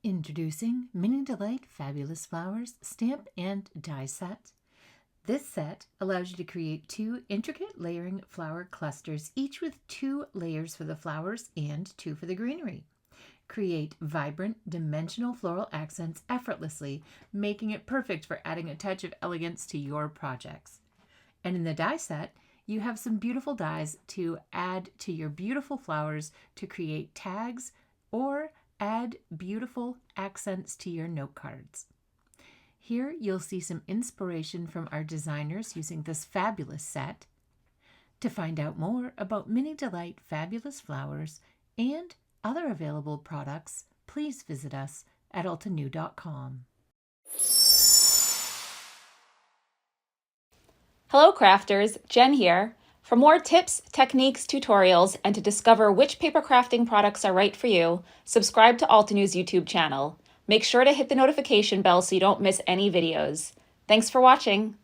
Introducing Mini Delight Fabulous Flowers Stamp and Die Set. This set allows you to create 2 intricate layering flower clusters, each with 2 layers for the flowers and 2 for the greenery. Create vibrant, dimensional floral accents effortlessly, making it perfect for adding a touch of elegance to your projects. And in the die set, you have some beautiful dies to add to your beautiful flowers to create tags or add beautiful accents to your note cards. Here you'll see some inspiration from our designers using this fabulous set. To find out more about Mini Delight Fabulous Flowers and other available products, please visit us at altenew.com. Hello crafters, Jen here. For more tips, techniques, tutorials, and to discover which paper crafting products are right for you, subscribe to Altenew's YouTube channel. Make sure to hit the notification bell so you don't miss any videos. Thanks for watching.